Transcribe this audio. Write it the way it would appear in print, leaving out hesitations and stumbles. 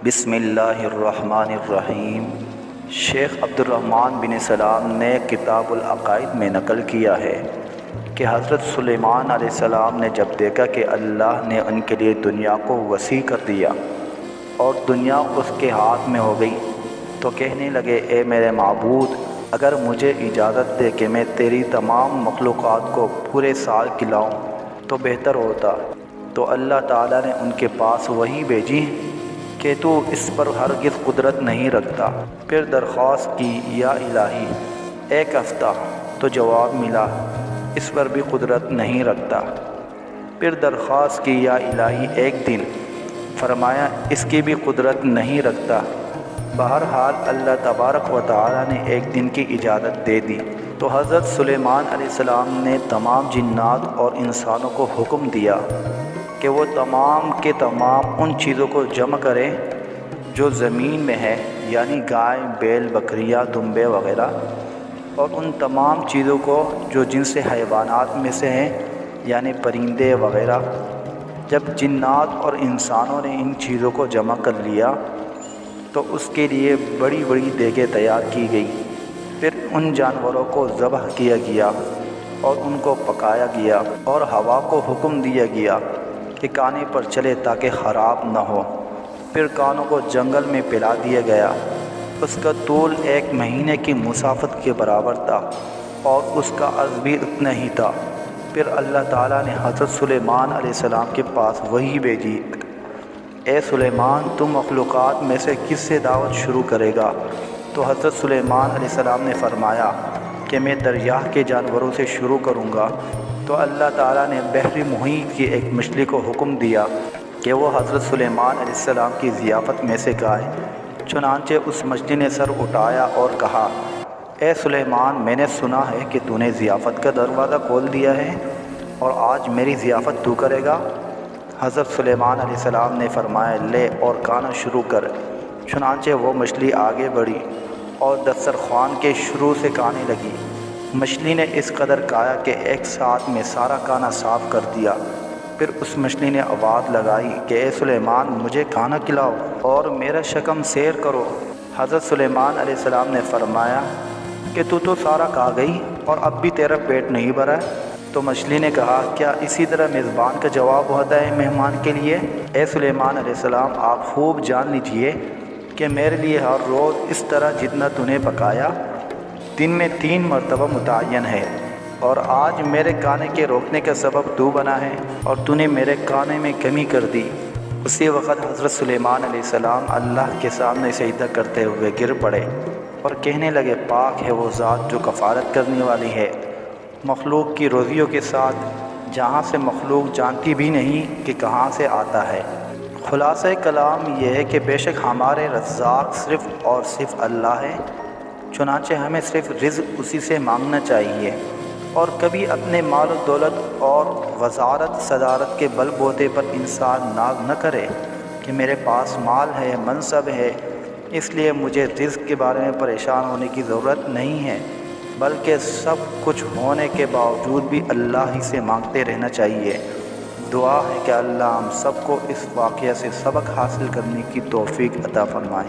بسم اللہ الرحمن الرحیم۔ شیخ عبد الرحمن بن سلام نے کتاب العقائد میں نقل کیا ہے کہ حضرت سلیمان علیہ السلام نے جب دیکھا کہ اللہ نے ان کے لیے دنیا کو وسیع کر دیا اور دنیا اس کے ہاتھ میں ہو گئی تو کہنے لگے، اے میرے معبود، اگر مجھے اجازت دے کہ میں تیری تمام مخلوقات کو پورے سال کھلاؤں تو بہتر ہوتا۔ تو اللہ تعالیٰ نے ان کے پاس وحی بھیجی کہ تو اس پر ہرگز قدرت نہیں رکھتا۔ پھر درخواست کی، یا الہی، ایک ہفتہ، تو جواب ملا، اس پر بھی قدرت نہیں رکھتا۔ پھر درخواست کی، یا الہی، ایک دن، فرمایا اس کی بھی قدرت نہیں رکھتا۔ بہرحال اللہ تبارک و تعالیٰ نے ایک دن کی اجازت دے دی تو حضرت سلیمان علیہ السلام نے تمام جنات اور انسانوں کو حکم دیا کہ وہ تمام کے تمام ان چیزوں کو جمع کریں جو زمین میں ہے، یعنی گائے، بیل، بکریاں، دمبے وغیرہ، اور ان تمام چیزوں کو جو جن سے حیوانات میں سے ہیں، یعنی پرندے وغیرہ۔ جب جنات اور انسانوں نے ان چیزوں کو جمع کر لیا تو اس کے لیے بڑی بڑی دیگیں تیار کی گئی۔ پھر ان جانوروں کو ذبح کیا گیا اور ان کو پکایا گیا، اور ہوا کو حکم دیا گیا کہ کانے پر چلے تاکہ خراب نہ ہو۔ پھر کانوں کو جنگل میں پھیلا دیا گیا۔ اس کا طول 1 مہینے کی مسافت کے برابر تھا اور اس کا عرض بھی اتنا ہی تھا۔ پھر اللہ تعالیٰ نے حضرت سلیمان علیہ السلام کے پاس وحی بھیجی، اے سلیمان، تم مخلوقات میں سے کس سے دعوت شروع کرے گا؟ تو حضرت سلیمان علیہ السلام نے فرمایا کہ میں دریا کے جانوروں سے شروع کروں گا۔ تو اللہ تعالیٰ نے بحر محیط کی ایک مچھلی کو حکم دیا کہ وہ حضرت سلیمان علیہ السلام کی ضیافت میں سے کھائے۔ چنانچہ اس مچھلی نے سر اٹھایا اور کہا، اے سلیمان، میں نے سنا ہے کہ تو نے ضیافت کا دروازہ کھول دیا ہے اور آج میری ضیافت تو کرے گا۔ حضرت سلیمان علیہ السلام نے فرمایا، لے اور کھانا شروع کر۔ چنانچہ وہ مچھلی آگے بڑھی اور دسترخوان کے شروع سے کھانے لگی۔ مچھلی نے اس قدر کھایا کہ ایک ساتھ میں سارا کھانا صاف کر دیا۔ پھر اس مچھلی نے آواز لگائی کہ اے سلیمان، مجھے کھانا کھلاؤ اور میرا شکم سیر کرو۔ حضرت سلیمان علیہ السلام نے فرمایا کہ تو سارا کھا گئی اور اب بھی تیرا پیٹ نہیں بھرا ہے؟ تو مچھلی نے کہا، کیا اسی طرح میزبان کا جواب ہوتا ہے مہمان کے لیے؟ اے سلیمان علیہ السلام، آپ خوب جان لیجئے کہ میرے لیے ہر روز اس طرح جتنا تو نے پکایا، دن میں 3 مرتبہ متعین ہے، اور آج میرے کھانے کے روکنے کا سبب تو بنا ہے اور تو نے میرے کھانے میں کمی کر دی۔ اسی وقت حضرت سلیمان علیہ السلام اللہ کے سامنے سجدہ کرتے ہوئے گر پڑے اور کہنے لگے، پاک ہے وہ ذات جو کفارت کرنے والی ہے مخلوق کی روزیوں کے ساتھ، جہاں سے مخلوق جانتی بھی نہیں کہ کہاں سے آتا ہے۔ خلاصہ کلام یہ ہے کہ بے شک ہمارے رزاق صرف اور صرف اللہ ہے، چنانچہ ہمیں صرف رزق اسی سے مانگنا چاہیے، اور کبھی اپنے مال و دولت اور وزارت صدارت کے بل بوتے پر انسان ناز نہ کرے کہ میرے پاس مال ہے، منصب ہے، اس لیے مجھے رزق کے بارے میں پریشان ہونے کی ضرورت نہیں ہے، بلکہ سب کچھ ہونے کے باوجود بھی اللہ ہی سے مانگتے رہنا چاہیے۔ دعا ہے کہ اللہ ہم سب کو اس واقعہ سے سبق حاصل کرنے کی توفیق عطا فرمائے۔